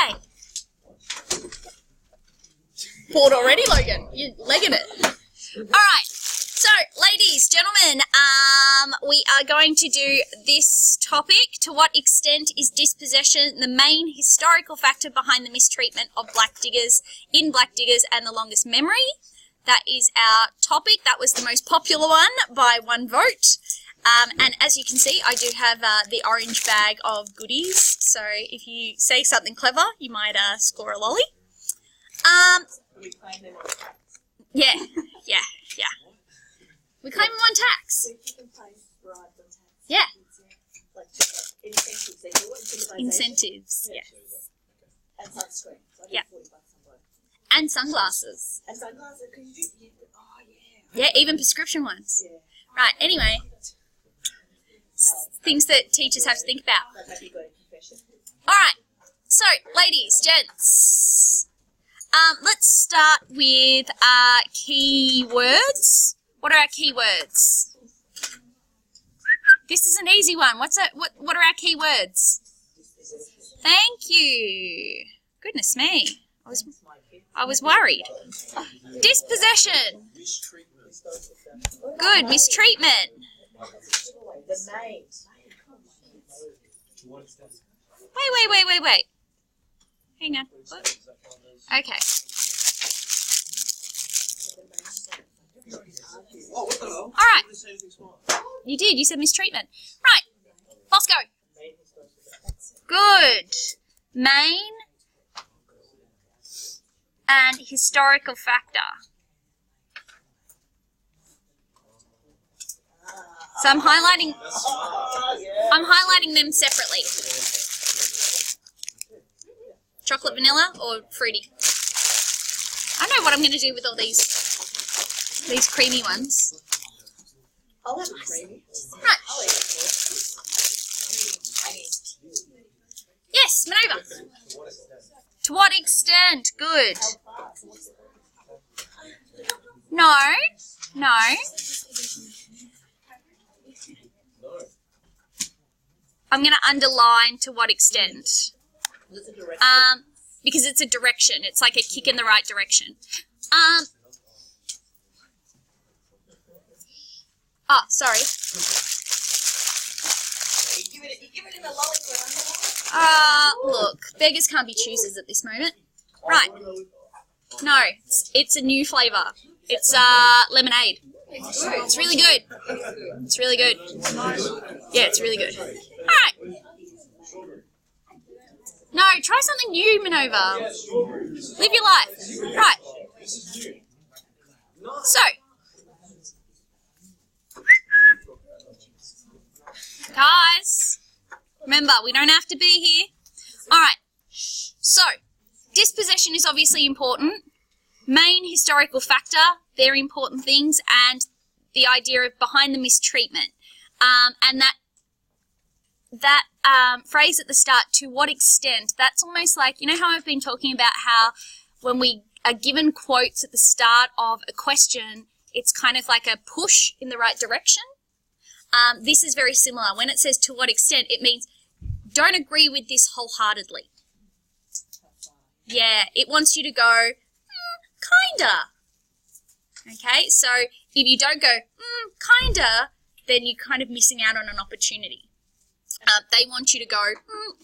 Okay. Bored already, Logan? You're legging it. All right. So, ladies, gentlemen, we are going to do this topic. To what extent is dispossession the main historical factor behind the mistreatment of black diggers in Black Diggers and the Longest Memory? That is our topic. That was the most popular one by one vote. And as you can see, I do have the orange bag of goodies. So if you say something clever, you might score a lolly. Yeah. We claim them on tax. Yeah. Incentives, yes. And sunscreen. Yeah. And sunglasses. And sunglasses, because you do, Yeah, even prescription ones. Yeah. Right, anyway. Things that teachers have to think about. Alright, so, ladies, gents. Let's start with keywords. What are our keywords? This is an easy one. What are our keywords? Thank you. Goodness me. I was worried. Dispossession. Good. Mistreatment. Wait. Hang on. What? Okay. All right. You did. You said mistreatment. Right. Bosco. Good. Main and historical factor. So I'm highlighting them separately. Chocolate vanilla or fruity? I don't know what I'm going to do with all these creamy ones. I'll have a creamy. Right. Yes, Manova. To what extent? Good. No. I'm going to underline to what extent. Because it's a direction. It's like a kick in the right direction. Sorry. Look, beggars can't be choosers at this moment. Right. No, it's a new flavour. It's lemonade. It's really good. It's really good. Yeah, it's really good. Alright. No, try something new, Manova. Live your life. Right. So. Guys, remember, we don't have to be here. Alright. So, dispossession is obviously important. Main historical factor, very important things, and the idea of behind the mistreatment. And that phrase at the start, to what extent, that's almost like, you know how I've been talking about how when we are given quotes at the start of a question, it's kind of like a push in the right direction? This is very similar. When it says to what extent, it means don't agree with this wholeheartedly. Yeah, it wants you to go, kinda. Okay, so if you don't go, kinda, then you're kind of missing out on an opportunity. They want you to go,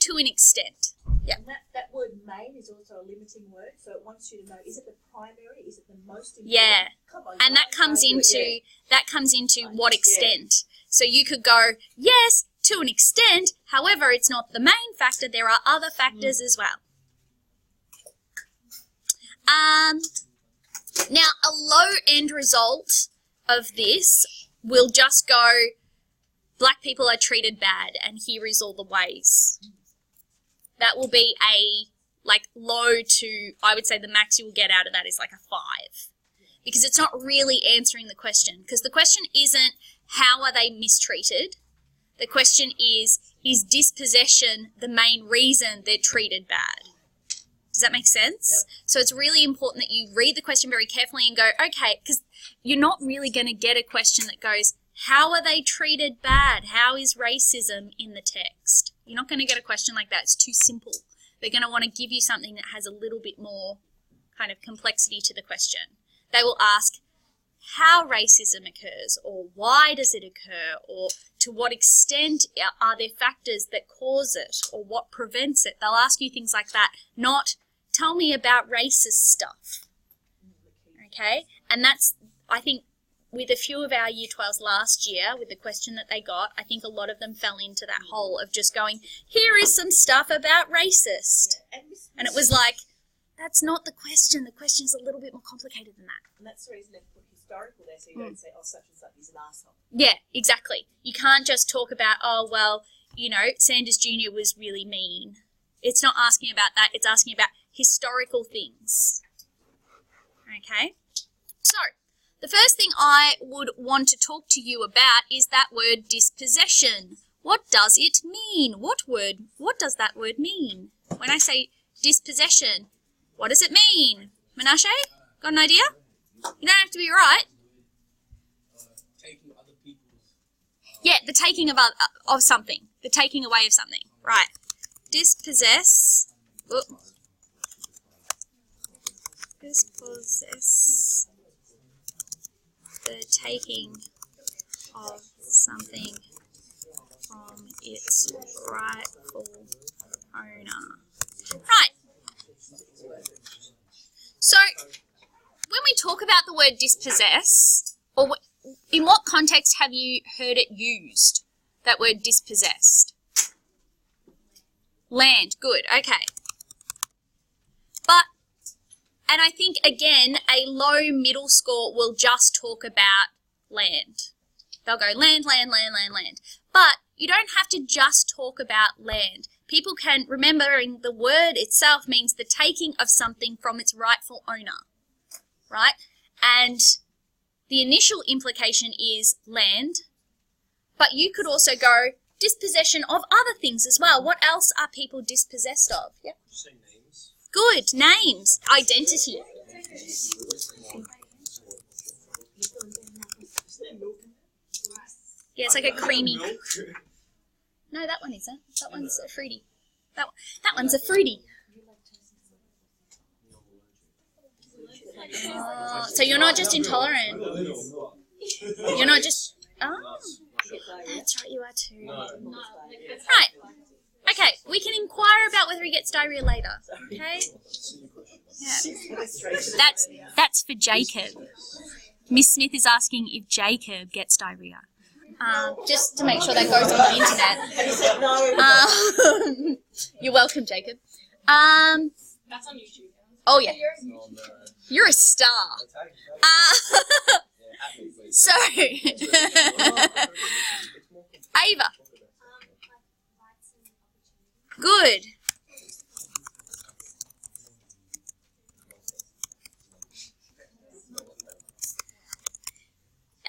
to an extent. Yeah. And that word main is also a limiting word, so it wants you to know, is it the primary, is it the most important? Yeah, and that comes into what extent. So you could go, yes, to an extent, however, it's not the main factor, there are other factors as well. Now, a low end result of this will just go, black people are treated bad, and here is all the ways. That will be a, low to, I would say the max you will get out of that is like a 5. Because it's not really answering the question. Because the question isn't, how are they mistreated? The question is dispossession the main reason they're treated bad? Does that make sense? Yep. So it's really important that you read the question very carefully and go, okay, because you're not really going to get a question that goes, how are they treated bad? How is racism in the text? You're not going to get a question like that. It's too simple. they're going to want to give you something that has a little bit more kind of complexity to the question. They will ask how racism occurs, or why does it occur, or to what extent are there factors that cause it, or what prevents it. They'll ask you things like that, not tell me about racist stuff. Okay? And that's, I think, with a few of our Year 12s last year, with the question that they got, I think a lot of them fell into that hole of just going, here is some stuff about racist. And it was like, that's not the question. The question is a little bit more complicated than that. And that's the reason they put historical there, so you don't say, oh, such and such is an arsehole. Yeah, exactly. You can't just talk about, oh, well, you know, Sanders Jr. was really mean. It's not asking about that. It's asking about historical things. Okay? So, the first thing I would want to talk to you about is that word dispossession. What does it mean? What does that word mean? When I say dispossession, what does it mean? Menashe? Got an idea? You don't have to be right. Taking other people's... Yeah, the taking of something. The taking away of something. Right. Dispossess. Dispossess. The taking of something from its rightful owner. Right. So, when we talk about the word dispossess, or in what context have you heard it used, that word dispossessed? Land, good, okay. But, and I think, again, a low middle score will just talk about land. They'll go land, land, land, land, land. But you don't have to just talk about land. People can, remembering the word itself means the taking of something from its rightful owner, right? And the initial implication is land, but you could also go dispossession of other things as well. What else are people dispossessed of? Yeah. Say names. Good, names, identity. Yeah, it's like a creamy. No, that one isn't. That one's a fruity. That one's a fruity. So you're not just intolerant. You're not just... Oh, that's right, you are too. Right. Okay, we can inquire about whether he gets diarrhea later. Okay? Yeah. That's for Jacob. Miss Smith is asking if Jacob gets diarrhea. Just to make sure that goes on the internet. You're welcome, Jacob. That's on YouTube. Oh, yeah. You're a star. So, Ava. Good.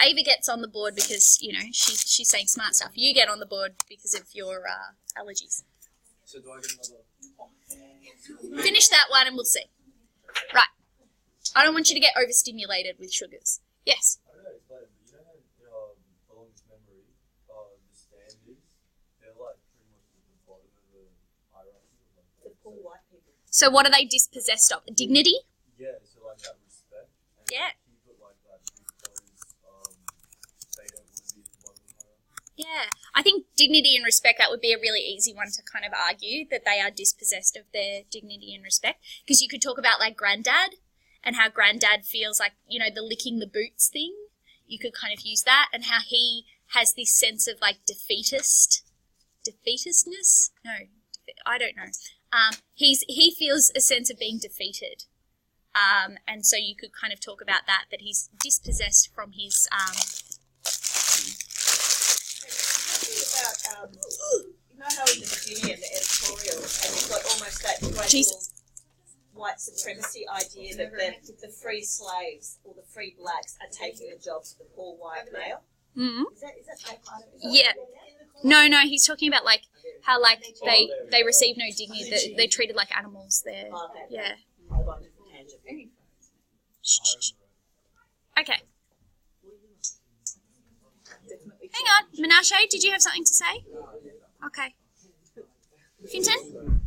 Ava gets on the board because, you know, she's saying smart stuff. You get on the board because of your allergies. So do I get another... Finish that one and we'll see. Right. I don't want you to get overstimulated with sugars. Yes? I don't know, explain it, but you know how in Belong's memory, the standards, they're like pretty much at the bottom of the hierarchy. The poor white people. So what are they dispossessed of? Dignity? Yeah, so like that respect. And Yeah. keep it like that because they don't want to be at the bottom of the hierarchy. Yeah. I think dignity and respect, that would be a really easy one to kind of argue, that they are dispossessed of their dignity and respect. Because you could talk about like granddad and how granddad feels like, you know, the licking the boots thing. You could kind of use that, and how he has this sense of like defeatistness? No, I don't know. He feels a sense of being defeated. And so you could kind of talk about that he's dispossessed from his... About, you know how in the beginning of the editorial, and you've got almost that great Jesus. white supremacy idea that the free slaves or the free blacks are taking the jobs of the poor white male? Mm-hmm. Is that part of it? Yeah. No, he's talking about like how like they receive no dignity. They're treated like animals. They're yeah. Shh. Okay. Hang on, Menashe, did you have something to say? Okay. Finton?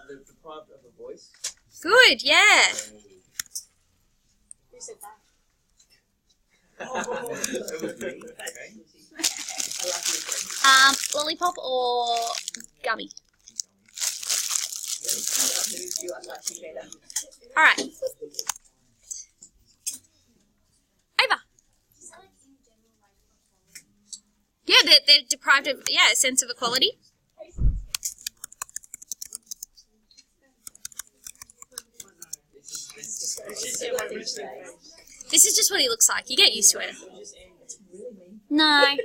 They're deprived of a voice. Good, yeah. Who said that? It was me. Okay. I love you. Lollipop or gummy? You are much better. All right. Ava. Yeah, they're deprived of, a sense of equality. This is just what he looks like. You get used to it. No.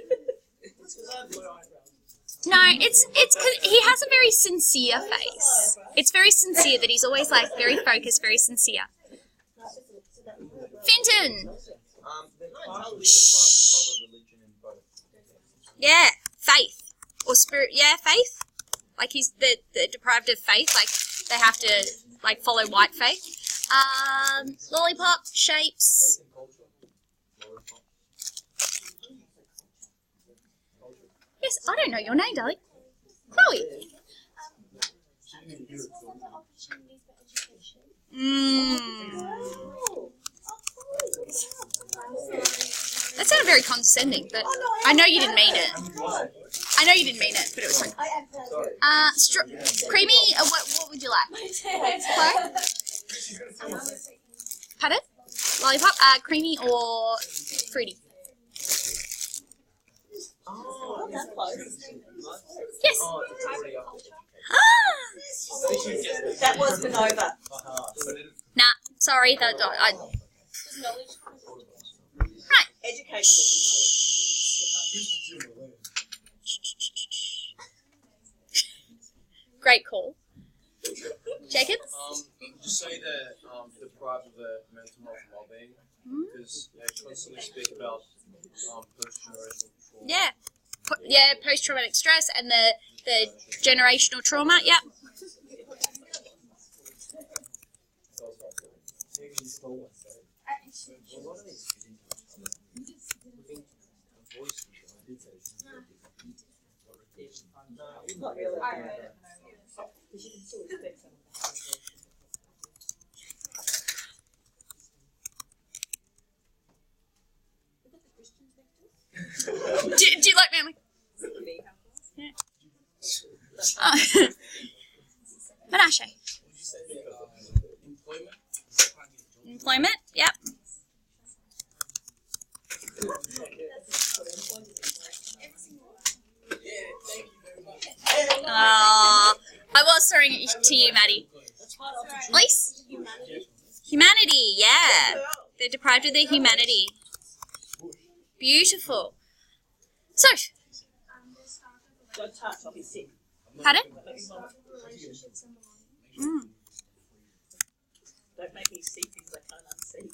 No, it's 'cause he has a very sincere face. It's very sincere that he's always like very focused, very sincere. Finton. Yeah, faith or spirit. Yeah, faith. Like he's the deprived of faith. Like they have to like follow white faith. Lollipop shapes. Yes, I don't know your name, darling. Chloe. That sounded very condescending, but I know you didn't mean it. I know you didn't mean it, but it was fun. Creamy. What would you like? Chloe? Pardon? Lollipop. Creamy or fruity? Oh, that's close. Yes. That was Minerva. Nah, sorry. Right. Educational Great call. Jacob? Just say that deprived of the mental health and well-being, because they constantly speak about post-generational trauma. Yeah, post-traumatic stress and the generational trauma. Yep. Not really. Do you like Manly? Yeah. Menashe. Employment. Yep. I was throwing it to you, Maddie. Elise? Humanity, yeah. They're deprived of their humanity. Beautiful. So, Don't touch, I'll be sick. pardon? Don't make me see things I can't unsee.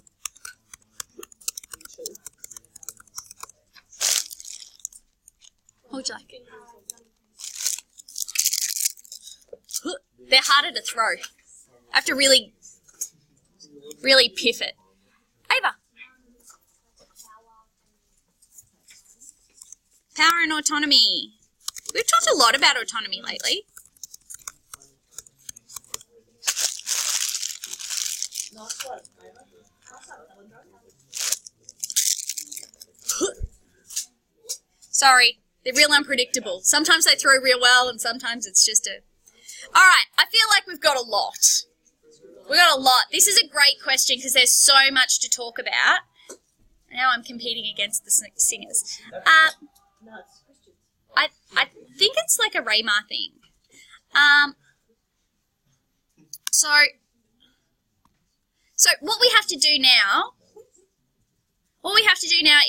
What would you like? They're harder to throw. I have to really piff it. Ava. Power and autonomy. We've talked a lot about autonomy lately. Nice one. Sorry, they're real unpredictable. Sometimes they throw real well and sometimes it's just a... Alright, I feel like we've got a lot. We've got a lot. This is a great question because there's so much to talk about. Now I'm competing against the singers. No, it's Christian. I think it's like a Raymar thing. So what we have to do now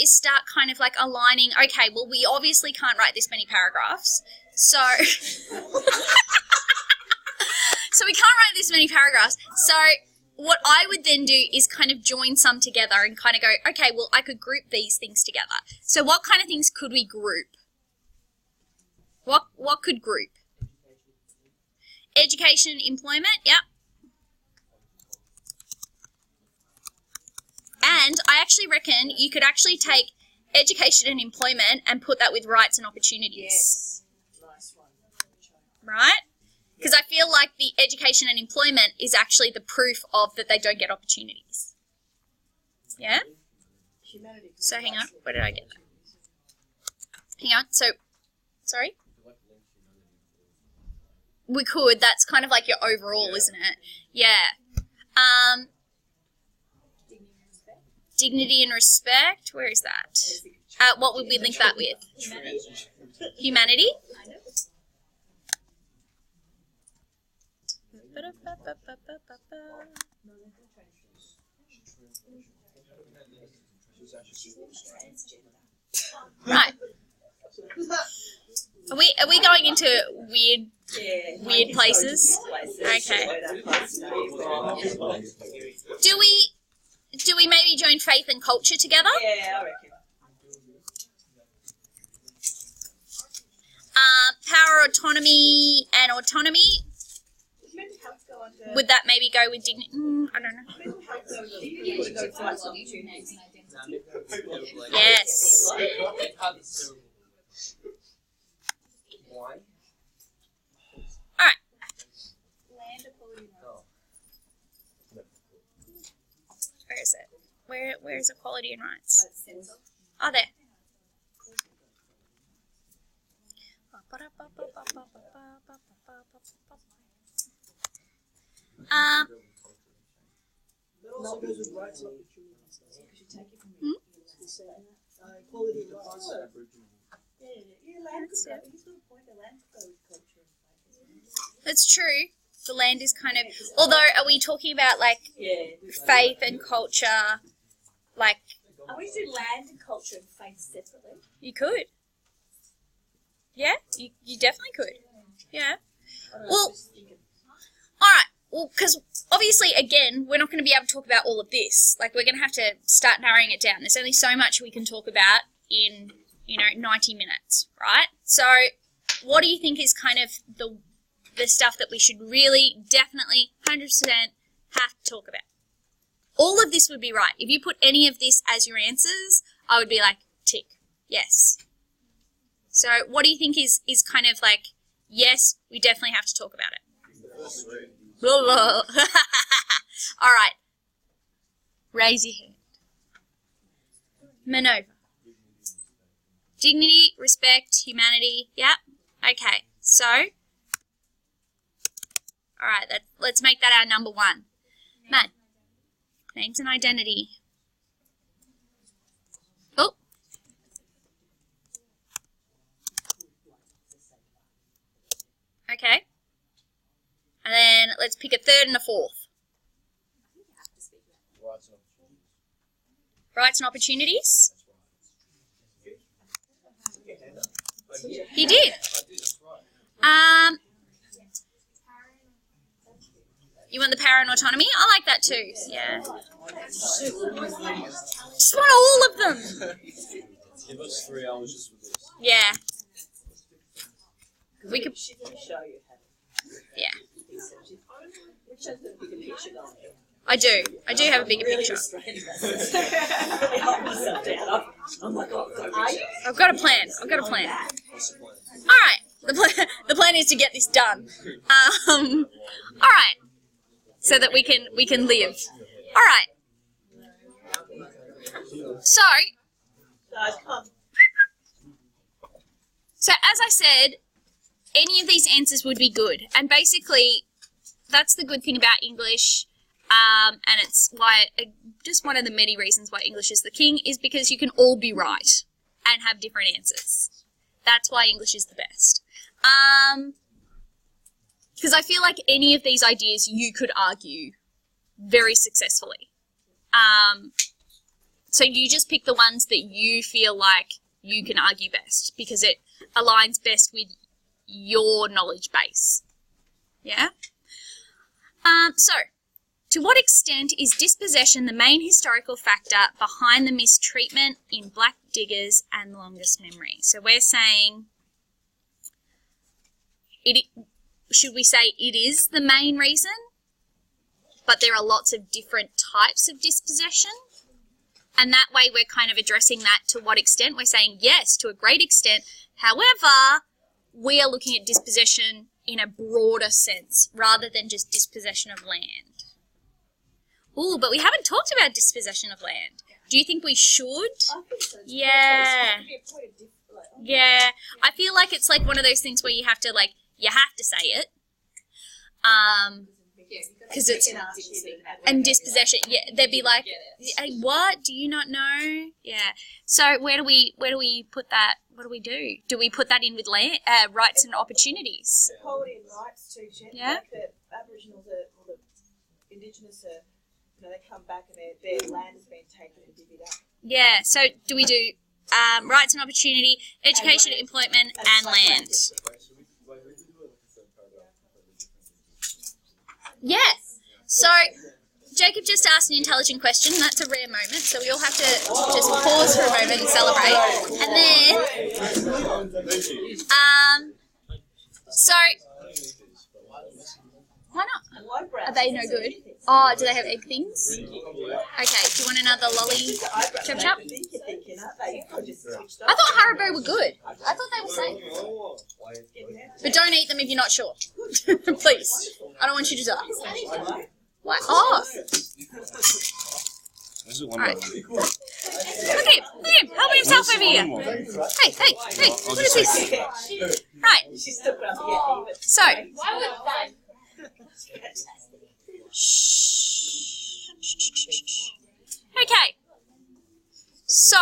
is start kind of like aligning, okay, well, we obviously can't write this many paragraphs. So so we can't write this many paragraphs. So what I would then do is kind of join some together and kind of go, okay, well, I could group these things together. So what kind of things could we group? What could group? Education, employment, yep. And I actually reckon you could actually take education and employment and put that with rights and opportunities. Yes. Nice one. Right? Because I feel like the education and employment is actually the proof of that they don't get opportunities. Yeah? So hang on, where did I get that? Hang on, so, sorry? We could, that's kind of like your overall, isn't it? Yeah. Dignity and respect, where is that? What would we link that with? Humanity? Right. Are we going into weird places? Okay. Do we maybe join faith and culture together? Yeah, I reckon. Power, autonomy, and autonomy. Does mental health go under? Would that maybe go with dignity? I don't know. Mental health go under dignity, go to rights and opportunities. Yes. Why? Alright. Where is it? Where is equality and rights? Oh, there. Also goes with rights and opportunities. Equality and rights. That's true. The land is kind of... Although, are we talking about, like, faith and culture? Like... Are we do land and culture and faith separately? You could. Yeah, you definitely could. Yeah. Well, alright. Well, because obviously, again, we're not going to be able to talk about all of this. Like, we're going to have to start narrowing it down. There's only so much we can talk about in, 90 minutes, right? So, what do you think is kind of the stuff that we should really, definitely, 100% have to talk about? All of this would be right. If you put any of this as your answers, I would be like, tick, yes. So, what do you think is kind of like, yes, we definitely have to talk about it? Blah, blah. All right. Raise your hand. Manova. Dignity, respect, humanity. Yep. Okay. So, all right. Let's make that our number one. Matt. Names and identity. Oh. Okay. And then let's pick a third and a fourth. Rights and opportunities. He did. You want the power and autonomy? I like that too. Yeah. Just want all of them. Give us 3 hours just with this. Yeah. We could. Show you how. Yeah. Which has the bigger picture going. I do. I do have a bigger picture. Really help myself down. I'm like, oh, are you? I've got a plan. I've got a plan. What's the plan? All right. The plan is to get this done. All right. So that we can live. All right. So. Guys, come. So as I said, any of these answers would be good, and basically, that's the good thing about English. And it's why, just one of the many reasons why English is the king is because you can all be right and have different answers. That's why English is the best. Because I feel like any of these ideas you could argue very successfully. So you just pick the ones that you feel like you can argue best because it aligns best with your knowledge base. Yeah? So, to what extent is dispossession the main historical factor behind the mistreatment in black diggers and longest memory? So we're saying, should we say it is the main reason, but there are lots of different types of dispossession? And that way we're kind of addressing that to what extent. We're saying yes, to a great extent. However, we are looking at dispossession in a broader sense rather than just dispossession of land. Ooh, but we haven't talked about dispossession of land. Do you think we should? I think so. Yeah. It's a point of Yeah. I feel like it's like one of those things where you have to say it. Because it's and dispossession. Yeah, they'd be like, "Hey, what? Do you not know?" Yeah. So where do we put that? What do we do? Do we put that in with land rights and opportunities? Equality and rights too, Jen. Yeah. Like the Aboriginals or the Indigenous they come back and their land has been taken and divvied up. Yeah. So do we do rights and opportunity, education, employment, and land? Yeah. So Jacob just asked an intelligent question. That's a rare moment, so we all have to just pause for a moment and celebrate. And then, so why not? Are they no good? Oh, do they have egg things? Okay. Do you want another lolly? Chop chop. I thought Haribo were good. I thought they were safe. But don't eat them if you're not sure. Please. I don't want you to die. Why? Oh. Alright. Look at him. Helping himself over here. Hey. What is this? Right. So. Okay. So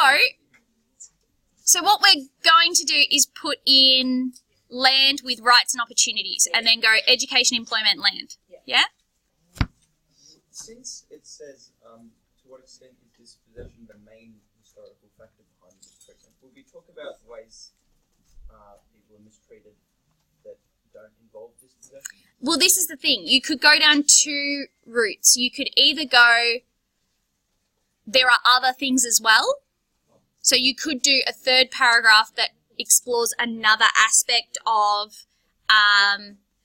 what we're going to do is put in land with rights and opportunities, and then go education, employment, land. Yeah? Since it says, to what extent is dispossession the main historical factor behind this question, will we talk about ways people are mistreated that don't involve dispossession? Well, this is the thing. You could go down two routes. You could either go, there are other things as well. So you could do a third paragraph that explores another aspect of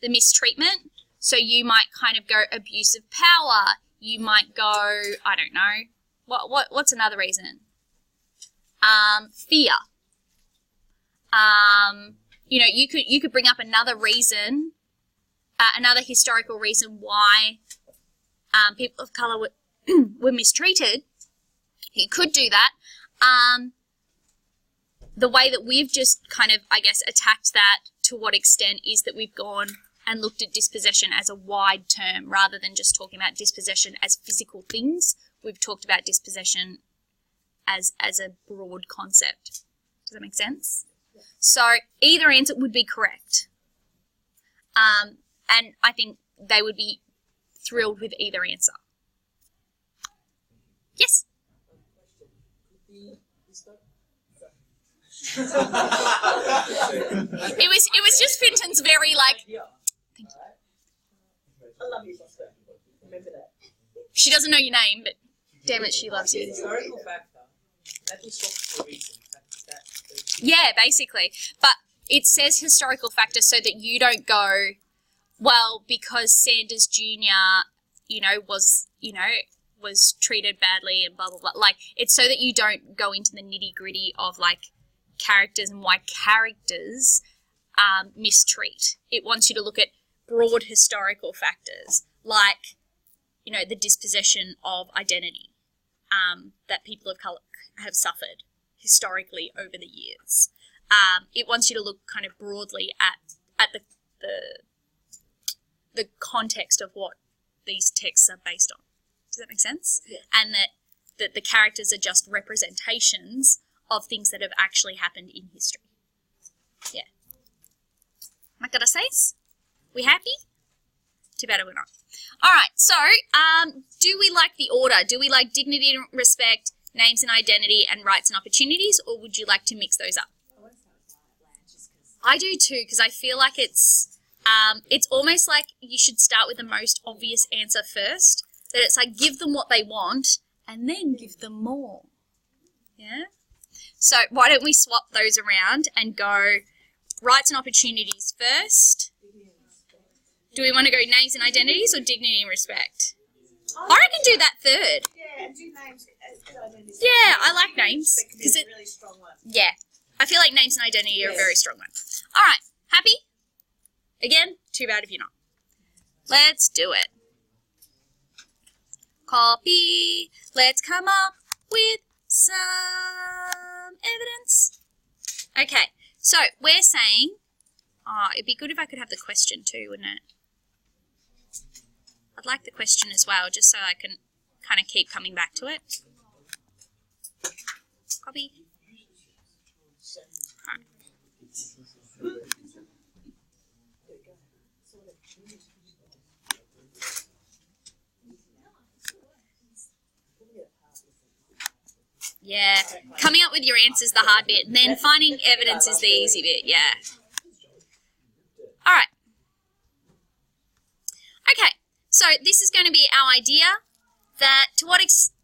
the mistreatment. So you might kind of go abuse of power. You might go, I don't know, what's another reason? Fear. You could bring up another reason, another historical reason why people of colour were mistreated. You could do that. The way that we've just kind of, I guess, attacked that to what extent is that we've gone and looked at dispossession as a wide term rather than just talking about dispossession as physical things. We've talked about dispossession as a broad concept. Does that make sense? So either answer would be correct. And I think they would be thrilled with either answer. Yes? It was just Finton's very I love you, sister. Remember that. she doesn't know your name, but damn it, she loves you. Historical factor. That was for a reason. Yeah, basically. But it says historical factor so that you don't go, well, because Sanders Jr., was treated badly and blah, blah, blah. Like, it's so that you don't go into the nitty-gritty of, characters and why characters mistreat. It wants you to look at broad historical factors, like, the dispossession of identity that people of colour have suffered historically over the years. It wants you to look kind of broadly at the context of what these texts are based on. Does that make sense? Yeah. And that the characters are just representations of things that have actually happened in history. Yeah. Am I gonna say? We happy? Too bad we're not. All right. So, do we like the order? Do we like dignity and respect, names and identity, and rights and opportunities, or would you like to mix those up? I do too, because I feel like it's almost like you should start with the most obvious answer first. That it's like give them what they want and then give them more. Yeah? So why don't we swap those around and go rights and opportunities first? Do we want to go names and identities or dignity and respect? I reckon do that third. Yeah, do names and identities. Yeah, I like names. Because it's a really strong one. Yeah. I feel like names and identity are a very strong one. All right. Happy? Again, Too bad if you're not. Let's do it. Copy. Let's come up with some evidence. Okay, so we're saying, it'd be good if I could have the question too, wouldn't it? I'd like the question as well, just so I can kind of keep coming back to it. Copy. Alright. Yeah, coming up with your answers is the hard bit, and then finding evidence is the easy bit, yeah. Alright. Okay, so this is going to be our idea that to what extent...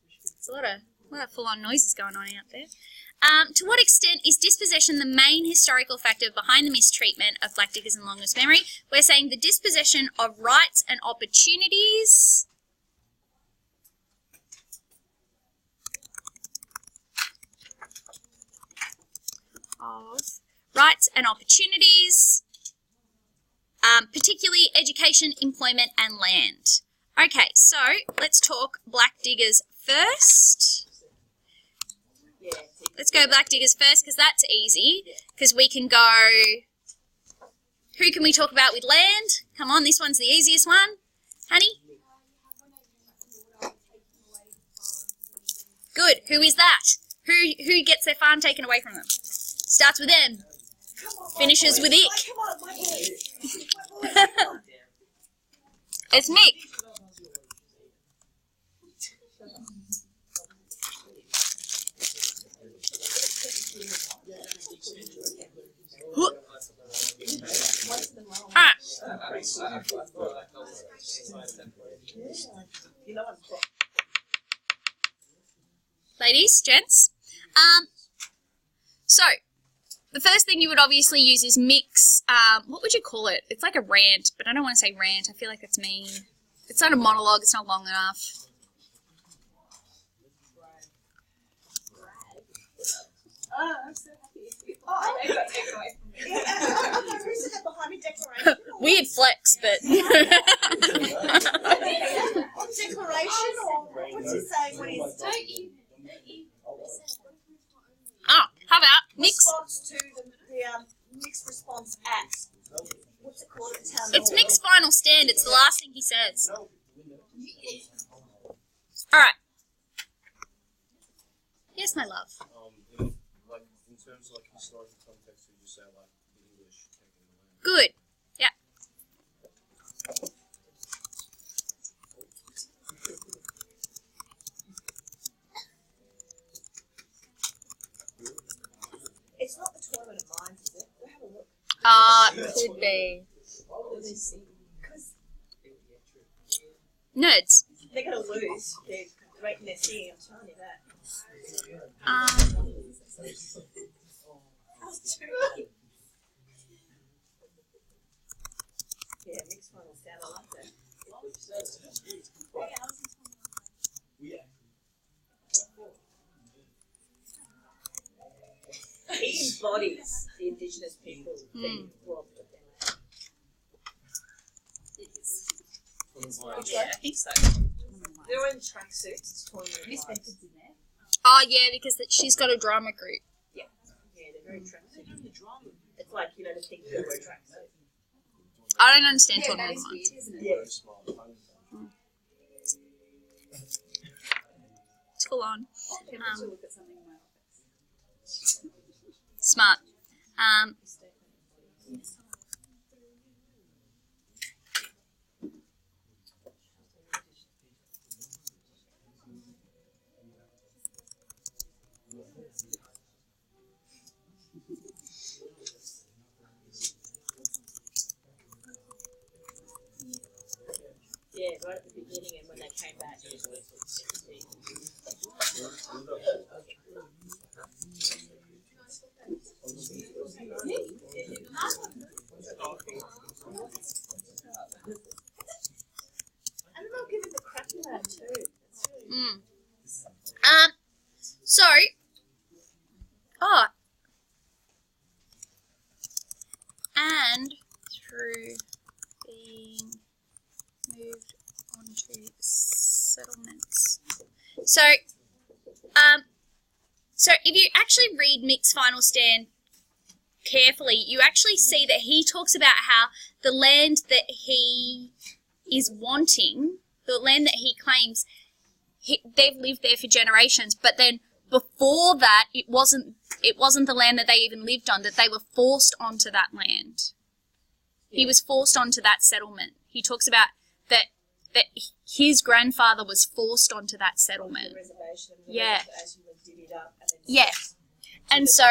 There's a lot of full-on noises going on out there. To what extent is dispossession the main historical factor behind the mistreatment of Black Diggers and Long Lost Memory? We're saying the dispossession of rights and opportunities... of rights and opportunities, particularly education, employment and land. Okay, so let's talk Black Diggers first. Let's go Black Diggers first because that's easy, because we can go, who can we talk about with land? Come on, this one's the easiest one. Honey? Good, who is that? Who gets their farm taken away from them? Starts with M. Finishes with Ick. It's Mick. Ladies, gents. So, the first thing you would obviously use is mix, what would you call it? It's like a rant, but I don't want to say rant. I feel like it's mean. It's not a monologue. It's not long enough. Oh, I'm so happy. Oh, I got taken away from me. Yeah, who said that behind me? Declaration? Weird flex, but... Declaration, or what's he saying when he's... How about mix? Response to the mixed response at... What's it called at town It's hall? Mick's final stand. It's the last thing he says. Alright. Yes, my love. In terms of like historical context, would you say like the English taking the land? Good. Yeah. It's not the tournament of minds, is it? Go have a look. Could be. Because Nerds. they're going to lose. They're rating their singing, I'm telling you that. Yeah, mixed final sound, I like that. He embodies the Indigenous people being robbed of their land. Yeah, I think so. They're in tracksuits, it's tournament of minds. Oh, yeah, because she's got a drama group. Yeah, they're very tracksuit. It's like, you know, the thing that wear tracksuit. I don't understand tournament of minds. Yeah. Very smart. It's full on. Look at something in my office. Smart. Yeah, right at the beginning and when they came back. It was and they'll give him the crap in that too. So, settlements. So, so if you actually read Mick's final stand carefully, you actually see that he talks about how the land that he is wanting, the land that he claims, they've lived there for generations, but then before that, it wasn't the land that they even lived on, that they were forced onto that land. He was forced onto that settlement. He talks about that his grandfather was forced onto that settlement. Yeah. Yeah. And so,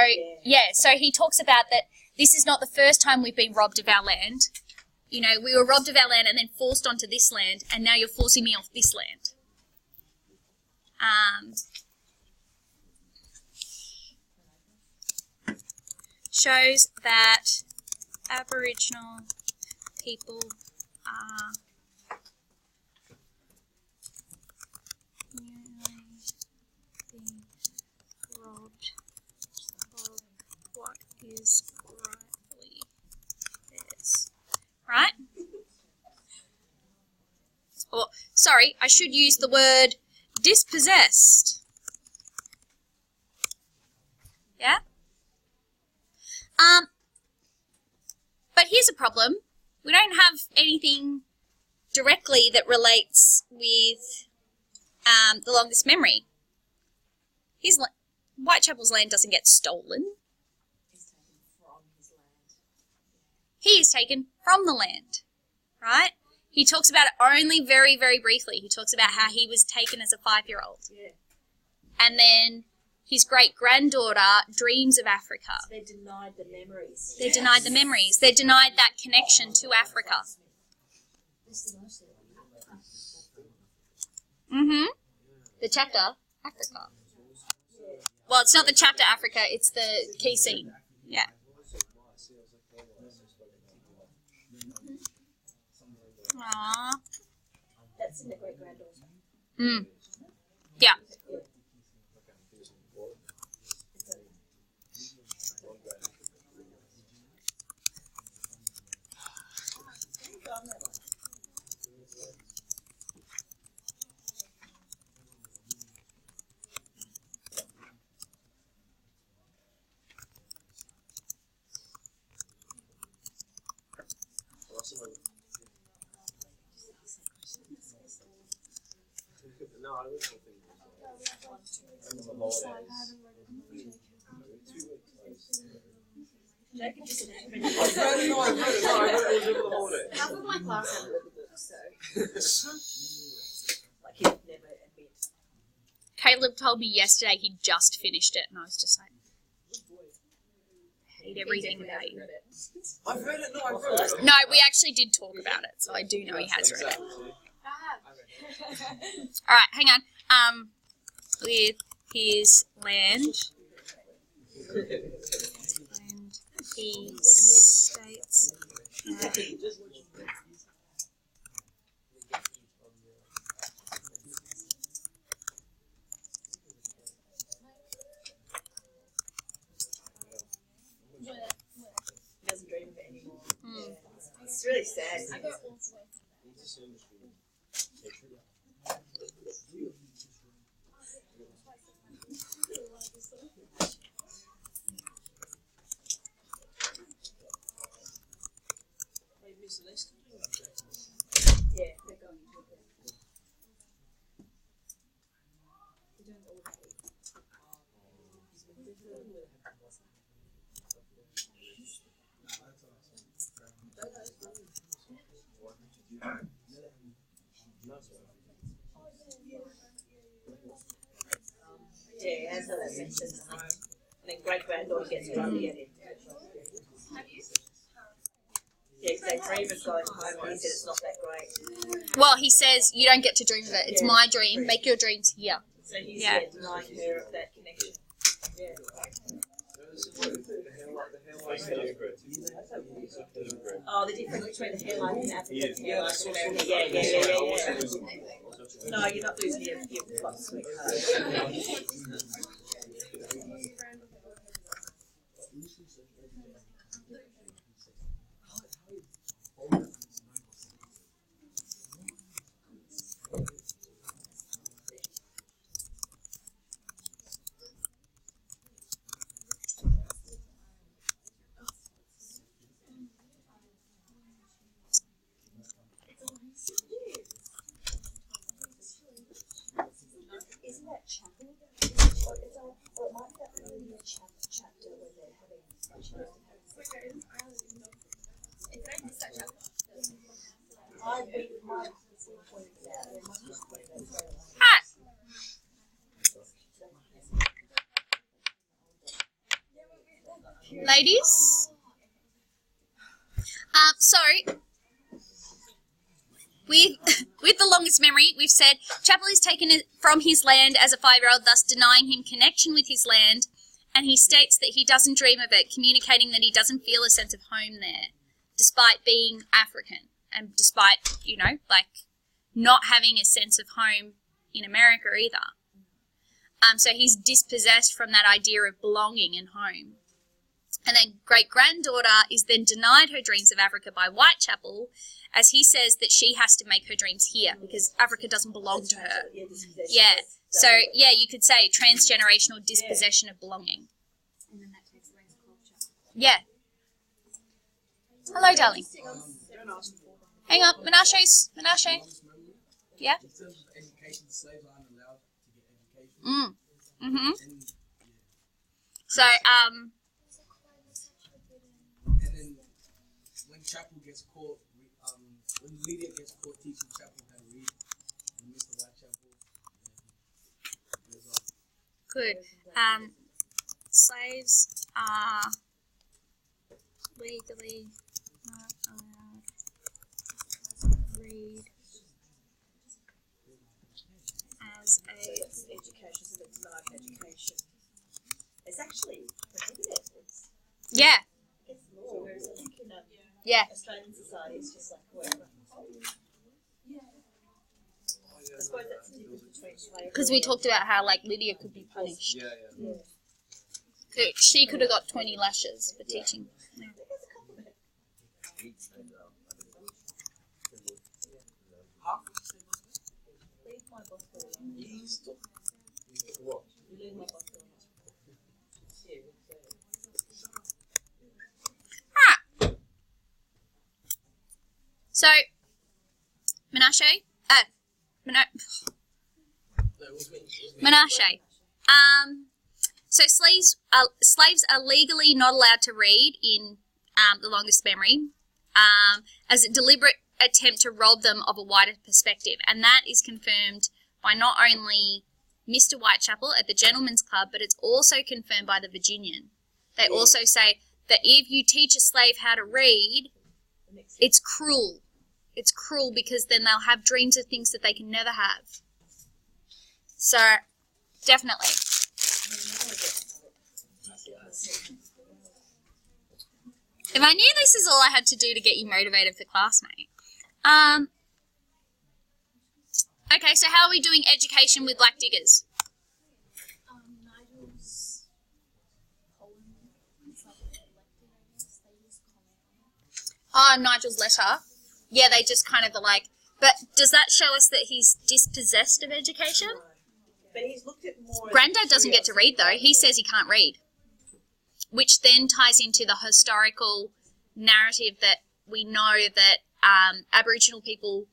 so he talks about that this is not the first time we've been robbed of our land. You know, we were robbed of our land and then forced onto this land, and now you're forcing me off this land. Shows that Aboriginal people are nearly being robbed of what is rightfully theirs. Right? Or, sorry, I should use the word dispossessed. Yeah? But here's a problem. We don't have anything directly that relates with the longest memory. Whitechapel's land doesn't get stolen. He is taken from the land, right? He talks about it only very, very briefly. He talks about how he was taken as a 5-year-old. Yeah. And then his great-granddaughter dreams of Africa. So they're denied the memories. They're denied the memories. They're denied that connection to Africa. The chapter, Africa. Well, it's not the chapter Africa, it's the key scene. Yeah. Aww. That's in the great-granddaughter. Yeah. No, I don't think Half of my class have read the book, so like he'd never admit. Caleb told me yesterday he just finished it, and I was just like, I hate everything about you. I've read it. No, I've read it. No, we actually did talk about it, so I do know he has read it. All right, hang on. With his land, and he states that He doesn't dream of it anymore. Yeah. It's really sad. Yeah, they're going to it. Yeah, it has that section. And then great-granddaughter gets grumpy at him. Yeah, because they dream of going home and he said it's not that great. well, he says you don't get to dream of it. It's my dream. Make your dreams here. So he's Yeah. denying her of that connection. Yeah. Oh, the difference between the hairline in Africa and the hairline in America. Yeah. No, you're not losing your plot, sweetheart. Alright. Ladies? So, with the longest memory, we've said Chapel is taken from his land as a 5-year-old, thus denying him connection with his land, and he states that he doesn't dream of it, communicating that he doesn't feel a sense of home there, despite being African, and despite, you know, like, not having a sense of home in America either. So he's dispossessed from that idea of belonging and home. And then great-granddaughter is then denied her dreams of Africa by Whitechapel, as he says that she has to make her dreams here because Africa doesn't belong to her. Yeah. So, yeah, you could say transgenerational dispossession of belonging. And then that takes away his culture. Yeah. Hello, darling. Hang on. Menashe. Yeah? In terms of education, slaves aren't allowed to get education. Mm-hmm. And, So, and then when Chapel gets caught, when Lydia gets caught teaching Chapel how to read, and Mr. Whitechapel, good. Slaves are legally not allowed to read as a... Education, so it's not education. It's actually prohibited. Yeah. It's law. Whereas I think in Yeah. Australian society, it's just like whatever. I suppose that's the difference between slavery. Because we talked about how, like, Lydia could be punished. Yeah. She could have got 20 lashes for teaching. Yeah. Leave my boss alone. What? You leave my boss alone. So, Menashe, Menashe. So slaves are legally not allowed to read in the longest memory, as a deliberate attempt to rob them of a wider perspective, and that is confirmed by not only Mr. Whitechapel at the Gentlemen's Club, but it's also confirmed by the Virginian. They also say that if you teach a slave how to read, it's cruel. It's cruel because then they'll have dreams of things that they can never have. So, definitely. If I knew this is all I had to do to get you motivated for class, mate. Okay, so how are we doing education with Black Diggers? Nigel's poem is like elected, I guess. They use comment. Nigel's letter. Yeah, they just kind of are like, but does that show us that he's dispossessed of education? But he's looked at more. Granddad doesn't get to read, though. He says he can't read. Which then ties into the historical narrative that we know that Aboriginal people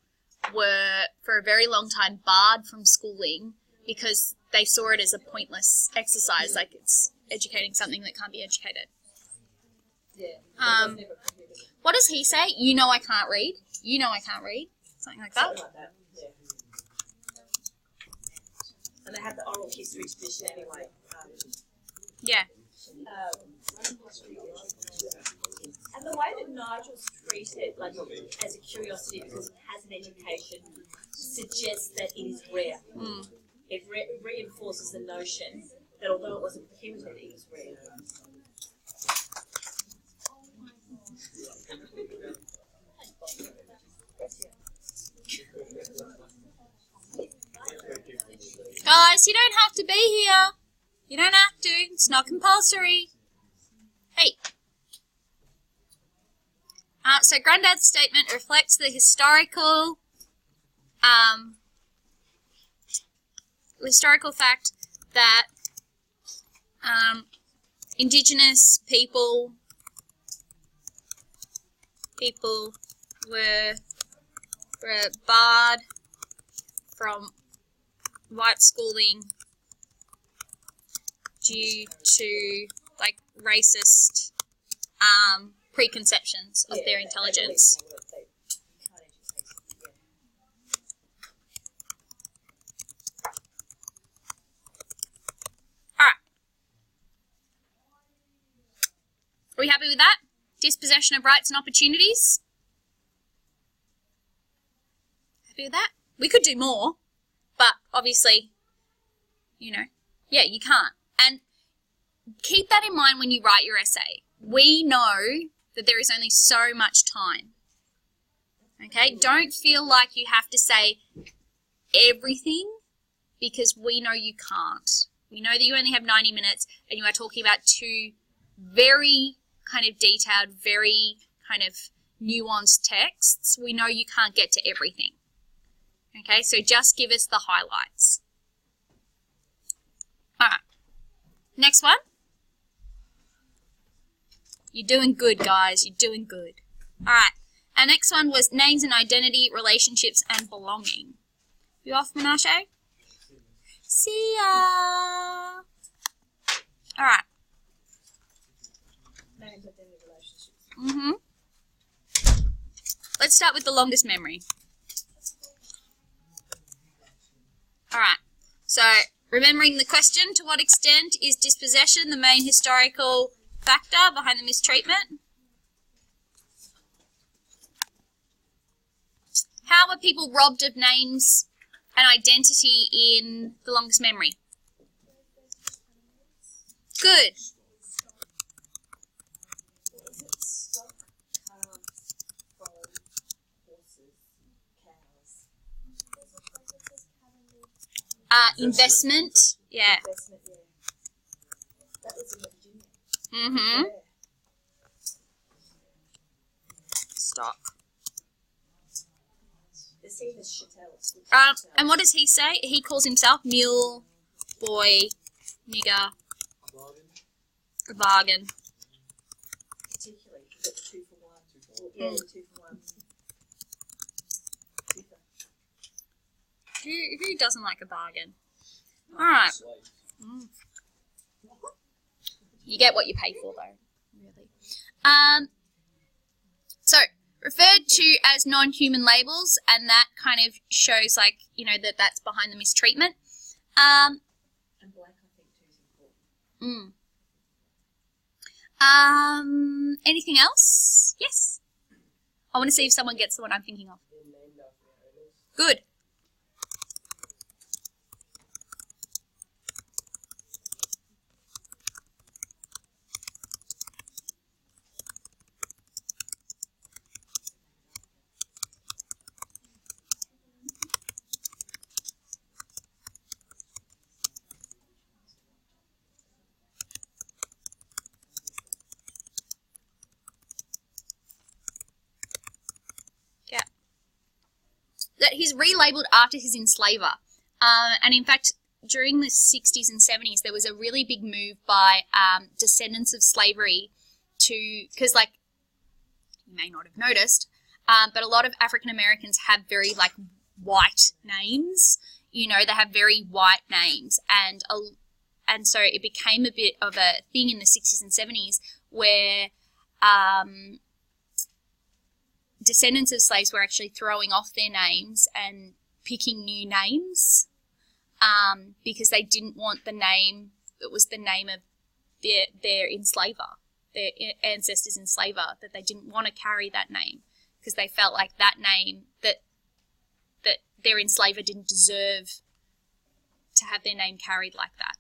were, for a very long time, barred from schooling because they saw it as a pointless exercise, like it's educating something that can't be educated. Yeah. What does he say? You know I can't read. You know I can't read. Something like that. Something like that. Yeah. And they have the oral history tradition anyway. Yeah. And the way that Nigel's treated, like as a curiosity because it has an education, suggests that it is rare. Mm. It reinforces the notion that although it wasn't prohibited, it was rare. Guys, you don't have to be here. You don't have to. It's not compulsory. Hey. So Granddad's statement reflects the historical fact that Indigenous people were barred from white schooling due to like racist preconceptions of their intelligence. we happy with that? Dispossession of rights and opportunities? Happy with that? We could do more, but obviously, you know, yeah, you can't. And keep that in mind when you write your essay. We know that there is only so much time. Okay? Don't feel like you have to say everything because we know you can't. We know that you only have 90 minutes and you are talking about two very kind of detailed, very kind of nuanced texts. We know you can't get to everything. Okay? So just give us the highlights. All right. Next one. You're doing good, guys. You're doing good. All right. Our next one was names and identity, relationships, and belonging. You off, Menashe? See ya. All right. Names, identity, relationships. Let's start with the longest memory. All right. So, remembering the question, to what extent is dispossession the main historical factor behind the mistreatment? How were people robbed of names and identity in the longest memory? Good. Is it stock from horses, cows? Investment. Yeah. Investment, yeah. That was in Virginia. Mm-hmm. Yeah. Stock. They're seen as chattels. And what does he say? He calls himself mule, boy, nigger, a bargain. Particularly, the 2 for 1. Yeah, the 2 for 1. Who doesn't like a bargain? All right. You get what you pay for, though. Really. So referred to as non-human labels, and that kind of shows, like, you know, that that's behind the mistreatment. And black, I think, too, is important. Anything else? Yes. I want to see if someone gets the one I'm thinking of. Good. That he's relabeled after his enslaver. And in fact, during the 60s and 70s, there was a really big move by descendants of slavery to, because, like, you may not have noticed, but a lot of African Americans have very, like, white names. You know, they have very white names. And so it became a bit of a thing in the 60s and 70s where descendants of slaves were actually throwing off their names and picking new names because they didn't want the name that was the name of their enslaver, their ancestors' enslaver, that they didn't want to carry that name because they felt like that name, that their enslaver didn't deserve to have their name carried like that.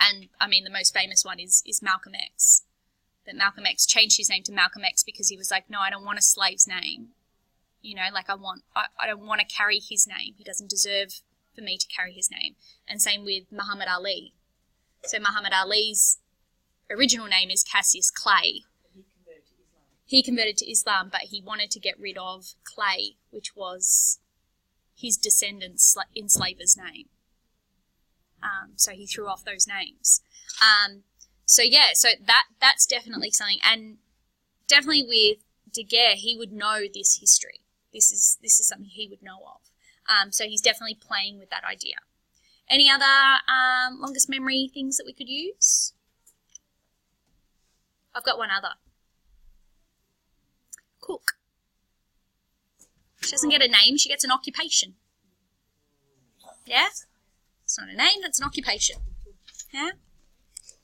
And I mean, the most famous one is Malcolm X. That Malcolm X changed his name to Malcolm X because he was like, no, I don't want a slave's name. You know, like I don't want to carry his name. He doesn't deserve for me to carry his name. And same with Muhammad Ali. So Muhammad Ali's original name is Cassius Clay. He converted to Islam, but he wanted to get rid of Clay, which was his descendants' enslaver's name. So he threw off those names. So yeah, so that's definitely something, and definitely with Daguerre, he would know this history. This is something he would know of. So he's definitely playing with that idea. Any other longest memory things that we could use? I've got one other. Cook. She doesn't get a name; she gets an occupation. Yeah, it's not a name; that's an occupation. Yeah.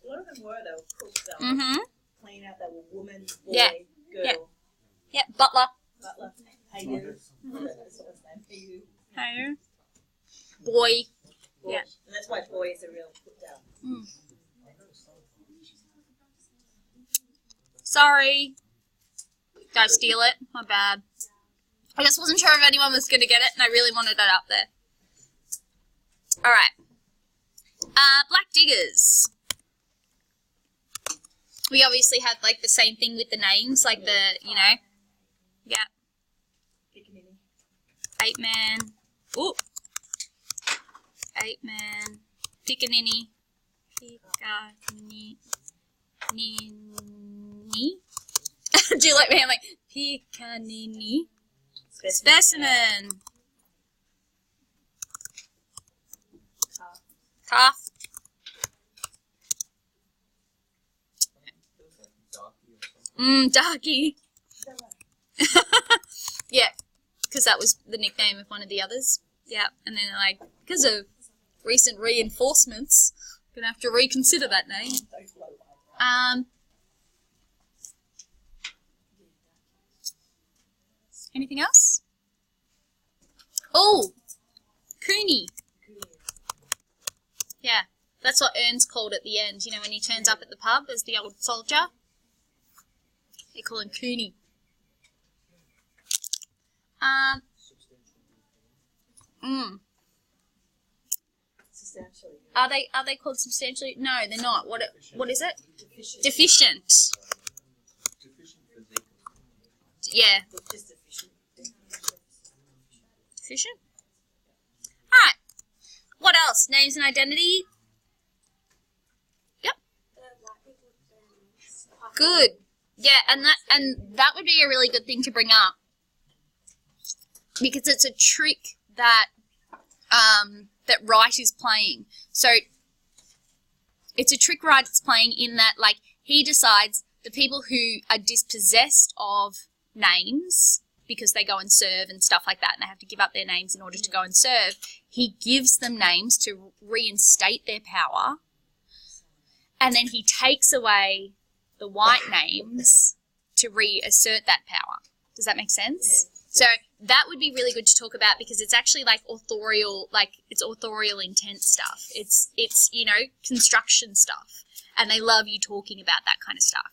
A lot of them were, though, cooks, though. Mm-hmm. cleaner, they were woman, boy, Yeah. girl, Yeah. Yep, butler. butler, hey you. That's what his name, hey you. Hey. Boy. Boy. Yeah. And that's why boy is a real put down. Sorry. Did I steal it? My bad. I just wasn't sure if anyone was going to get it, and I really wanted it up there. Alright. Black diggers. We obviously had, like, the same thing with the names, like the, you know. Yeah. Pickaninny. 8-man. Ooh. 8-man. Pickaninny. Pickaninny. Do you like me? I'm like, Pickaninny. Specimen. Calf. Calf. Feels like darky or something. Darky. Is that right? Yeah, because that was the nickname of one of the others. Yeah, and then like, because of recent reinforcements, gonna have to reconsider that name. Don't blow by. Anything else? Oh, Cooney. Yeah, that's what Ern's called at the end. You know, when he turns up at the pub as the old soldier, they call him Cooney. Substantially. Are they called substantially? No, they're not. What is it? Deficient. Deficient. Deficient physique. Yeah, Just deficient. deficient. All right. What else? Names and identity. Yep. Good. Yeah, and that would be a really good thing to bring up because it's a trick that that Wright is playing. So it's a trick Wright is playing in that, like, he decides the people who are dispossessed of names because they go and serve and stuff like that, and they have to give up their names in order to go and serve, he gives them names to reinstate their power, and then he takes away the white names to reassert that power. Does that make sense? So that would be really good to talk about because it's actually like authorial, like it's authorial intent stuff. It's you know, construction stuff, and they love you talking about that kind of stuff.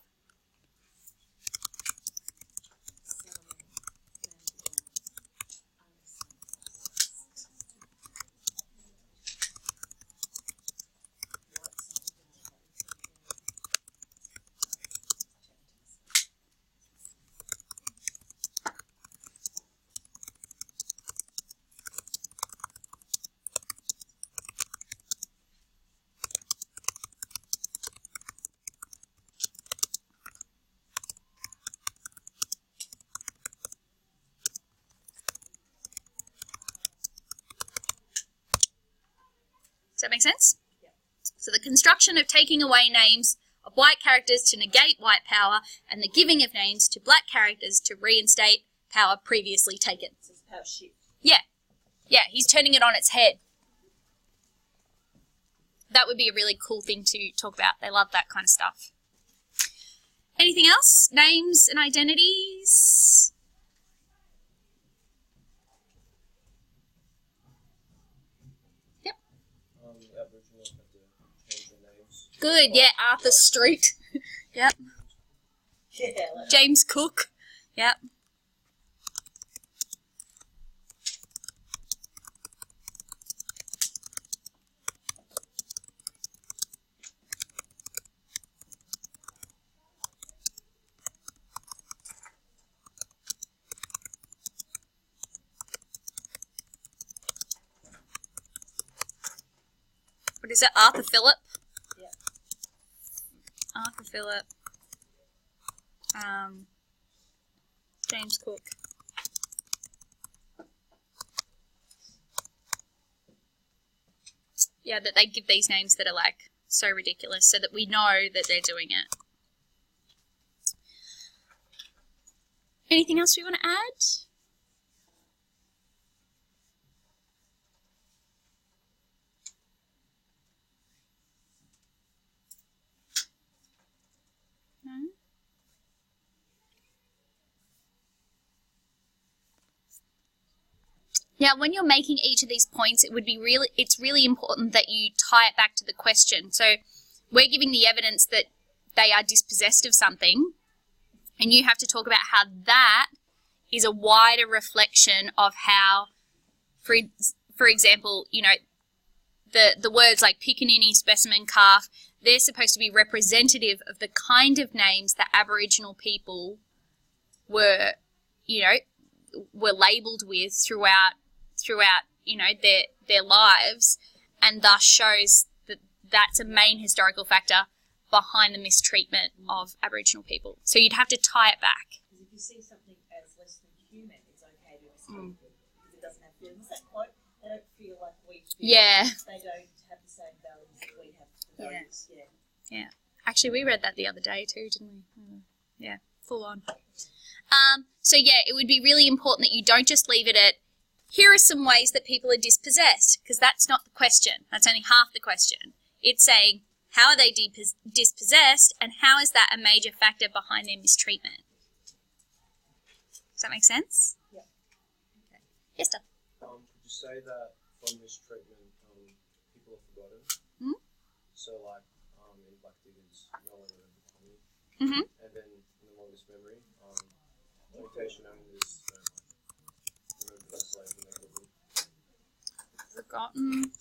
Does that make sense? Yeah. So the construction of taking away names of white characters to negate white power and the giving of names to black characters to reinstate power previously taken. So it's power shift. Yeah. Yeah, he's turning it on its head. That would be a really cool thing to talk about. They love that kind of stuff. Anything else? Names and identities? The Aboriginals have to change their names. Good, yeah, Arthur Street. Yep. Yeah, like James Cook. Yep. What is it? Arthur Phillip? Yeah. Arthur Phillip. James Cook. Yeah, that they give these names that are like so ridiculous so that we know that they're doing it. Anything else we want to add? No? Now, when you're making each of these points, it's really important that you tie it back to the question. So we're giving the evidence that they are dispossessed of something, and you have to talk about how that is a wider reflection of how, for example, you know, the words like Piccaninny, specimen, calf, they're supposed to be representative of the kind of names that Aboriginal people were, you know, were labelled with throughout, you know, their lives, and thus shows that that's a main historical factor behind the mistreatment of Aboriginal people. So you'd have to tie it back. Because if you see something as less than human, it's okay to mistreat it because it doesn't have feelings. That quote, they don't feel like we feel. Yeah. They don't have the same values that we have. The values. Yeah. Actually, we read that the other day too, didn't we? Yeah, full on. So yeah, it would be really important that you don't just leave it at, here are some ways that people are dispossessed, because that's not the question. That's only half the question. It's saying, how are they dispossessed, and how is that a major factor behind their mistreatment? Does that make sense? Yeah. Okay. Yes, Dad. Could you say that from mistreatment, people are forgotten? Hmm? So, like, in Black Diggers, no one remembers me. Mm-hmm. And then in the longest memory, plantation owners remember the slaves when they got them. Forgotten.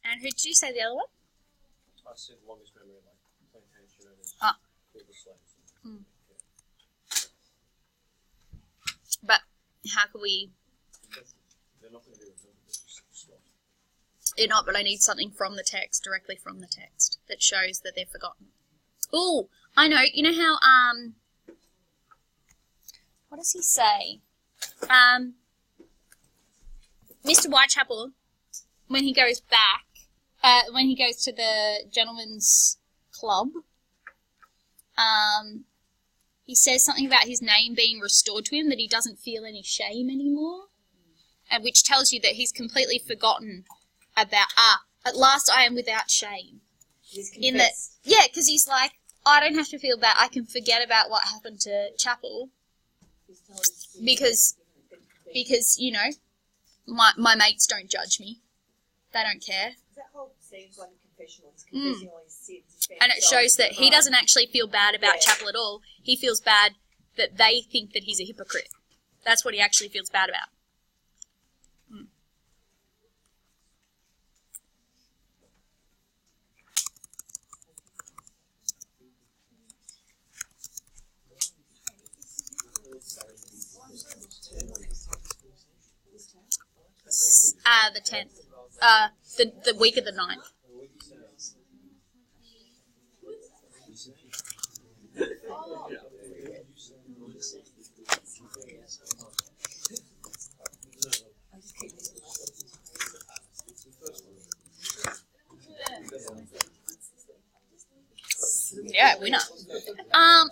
And who did you say the other one? I said longest memory, like plantation owners Ah. killed the slaves. But how can we... They're not going to be remembered, they're just lost. They're not, but I need something from the text, directly from the text, that shows that they're forgotten. Oh, I know. You know how, what does he say? Mr. Whitechapel, when he goes back, when he goes to the gentleman's club, he says something about his name being restored to him, that he doesn't feel any shame anymore, and which tells you that he's completely forgotten about, at last I am without shame. He's In that, confessed. yeah, because he's like, I don't have to feel bad, I can forget about what happened to Chapel, He's told us- because, you know, my mates don't judge me. They don't care. That whole seems like a confessional. He's confessing all his sins. He's been And it sorry shows for that the he crime. doesn't actually feel bad about Yeah. Chapel at all. He feels bad that they think that he's a hypocrite. That's what he actually feels bad about. The 10th. The week of the 9th. Yeah, winner. Alright.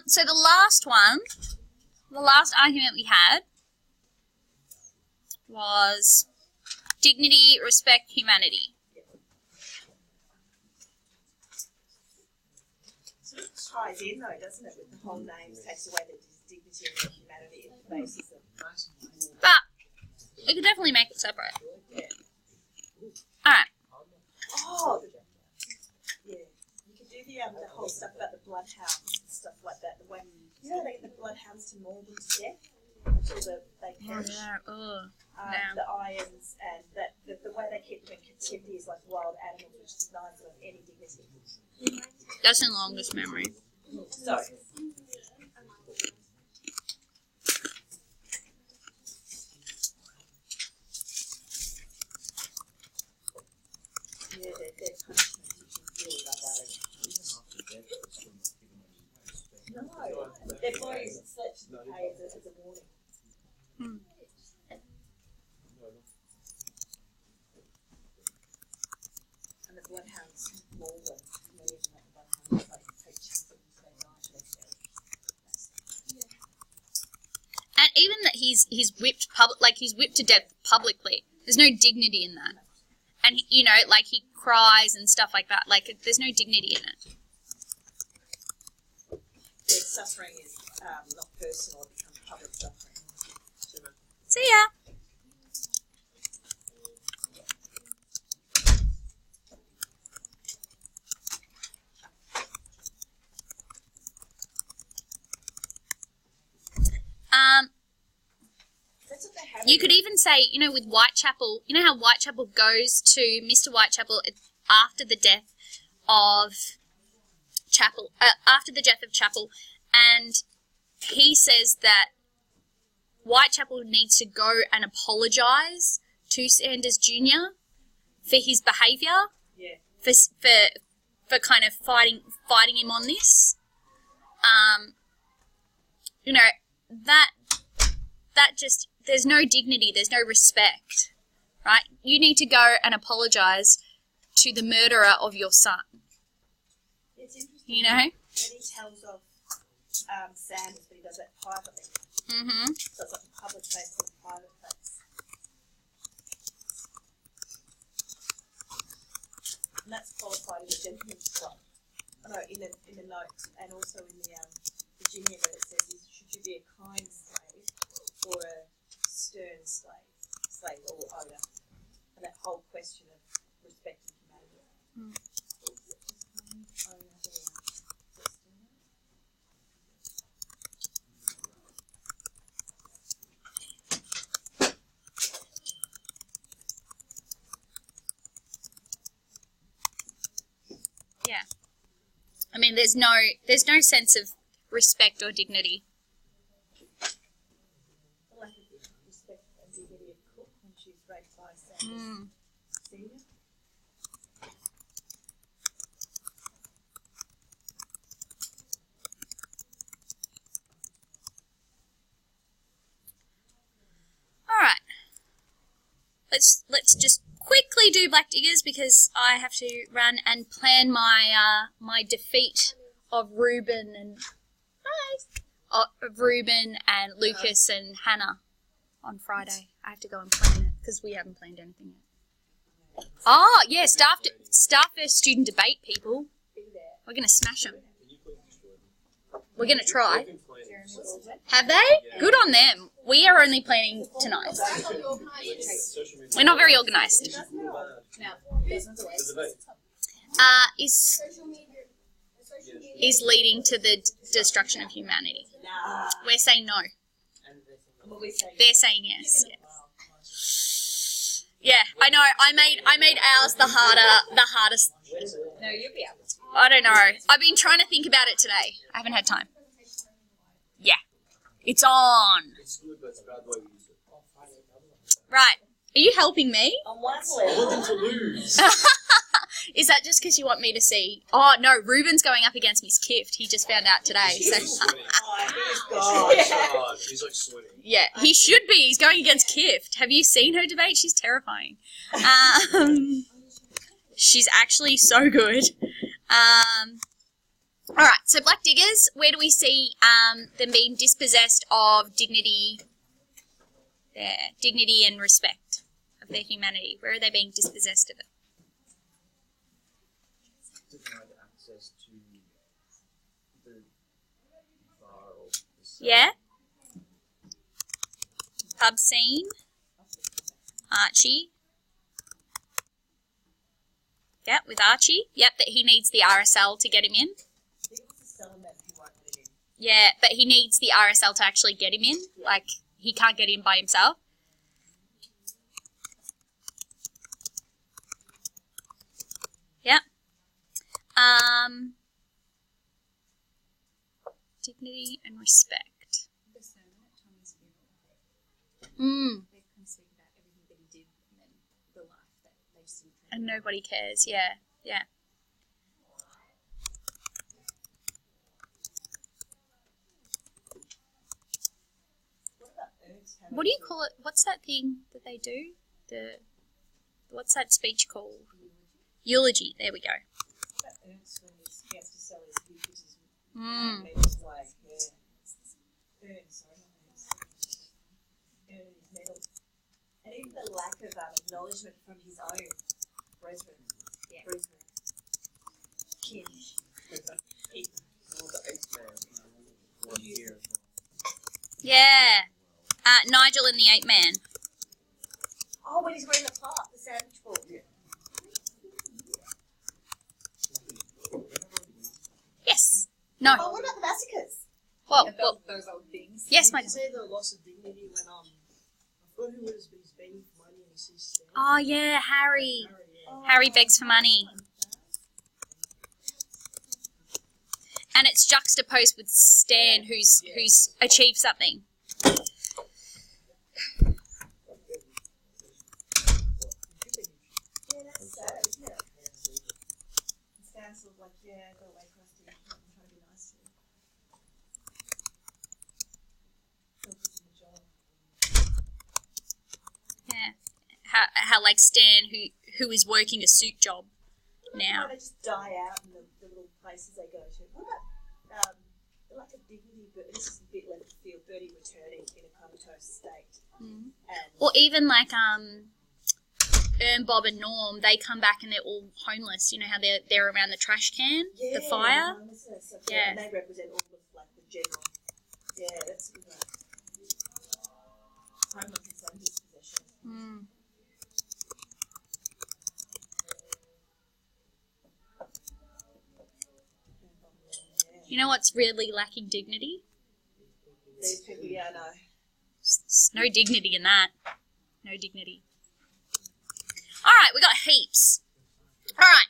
So the last one, the last argument we had was dignity, respect, humanity. Sort of ties in though, doesn't it, with the whole names, takes away the dignity and the humanity of the basis of. But we could definitely make it separate. Alright. Oh, yeah. You could do the whole stuff about the bloodhounds and stuff like that. The way they get the bloodhounds to maul them to death until they perish. Oh, The irons and that the way they keep them in captivity is like wild animals, which denies them of any dignity. that's in longest memory. So. Yeah, their punishment, you can feel like that. he's whipped he's whipped to death publicly. There's no dignity in that. And you know, like he cries and stuff like that. Like there's no dignity in it. Their suffering is not personal, it becomes public suffering. See ya. That's what they have. You could even say, you know, with Whitechapel, you know how Whitechapel goes to Mr. Whitechapel after the death of Chapel, and he says that Whitechapel needs to go and apologise to Sanders Jr. for his behaviour, Yeah. for kind of fighting him on this. You know, that just, there's no dignity, there's no respect, right? You need to go and apologise to the murderer of your son, It's interesting. you know? When he tells of Sanders, but he does that privately. Mm-hmm. So it's like a public face and a private face. And that's qualified as a gentleman's club. Oh, no, in the note, and also in the Virginia note, it says, should you be a kind slave or a stern slave or owner? And that whole question of respect and humanity. Owner, Yeah. I mean, there's no sense of respect or dignity. the lack of respect and dignity of Cook when she's raped by Sanders Senior. All right. Let's just quickly do Black Diggers because I have to run and plan my my defeat of Reuben and Lucas and Hannah on Friday. I have to go and plan it because we haven't planned anything yet. Oh yeah, staff versus student debate, people. We're gonna smash them. We're gonna try. Have they? Good on them. We are only planning tonight. We're not very organised. Is leading to the destruction of humanity. Nah. We're saying no. What we say? They're saying yes. Yeah, I know. I made ours the hardest. No, you'll be able to. I don't know. I've been trying to think about it today. I haven't had time. Yeah, it's on. It's good, but it's a bad way we use it. Right. Are you helping me? On one level. Looking to lose. Is that just because you want me to see? Oh no, Ruben's going up against Miss Kift. He just found out today. So Sweating. Oh, he's gone. He's like sweating. yeah, he should be. He's going against Kift. Have you seen her debate? She's terrifying. She's actually so good. All right. So Black Diggers, where do we see them being dispossessed of dignity? Their dignity and respect of their humanity. Where are they being dispossessed of it? Denied access to the bar or the cell. Yeah. Pub scene. Archie. Yeah, with Archie. Yep, that he needs the RSL to get him in. I think it's a settlement who won't let it in. Yeah, but he needs the RSL to actually get him in. Like, he can't get in by himself. Yep. Dignity and respect. The sermon at Tommy's funeral, Mm. they kind of speak about everything that he did and then the life that they just didn't And nobody cares. Yeah, yeah. What about Ernst? What do you call it? What's that thing that they do? What's that speech called? Eulogy. There we go. What about Ernst when he has to sell his vehicles Mm. made his way? Yeah. Ernst, sorry, not Ernst. earning his medal. And even the lack of acknowledgement from his own brethren. Yeah. Brethren. Kin. Well, the 8th man. 1 year. Yeah. Nigel and the Ape Man. Oh, when he's wearing the part, the sandwich ball. Yes. No. Oh, what about the massacres? Well, Those old things. yes, my Did you say the loss of dignity when I forgot who was he's begging for money and he sees Stan? Oh, yeah, Harry. Harry, yeah. Harry begs for money. And it's juxtaposed with Stan, who's achieved something. Yeah, that's sad, isn't it? Stan's sort of like, yeah, go away, Krusty. I'm trying to be nice to you. Focus on the job. Yeah. How like Stan, who is working a suit job now. They just die out in the little places they go to. What about like a dignity, but this is a bit left of field, Bertie returning in a comatose state. Mm. And Or even like Bob and Norm, they come back and they're all homeless. You know how they're around the trash can, the fire. homelessness, Yeah. And they represent all of like the general. Yeah, that's good. Homelessness and dispossession. Mm. You know what's really lacking dignity? These people, yeah, I know. There's no dignity in that. No dignity. Alright, we got heaps. Alright,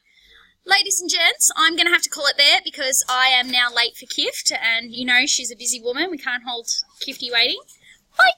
ladies and gents, I'm going to have to call it there because I am now late for Kift, and you know she's a busy woman. We can't hold Kifty waiting. Bye!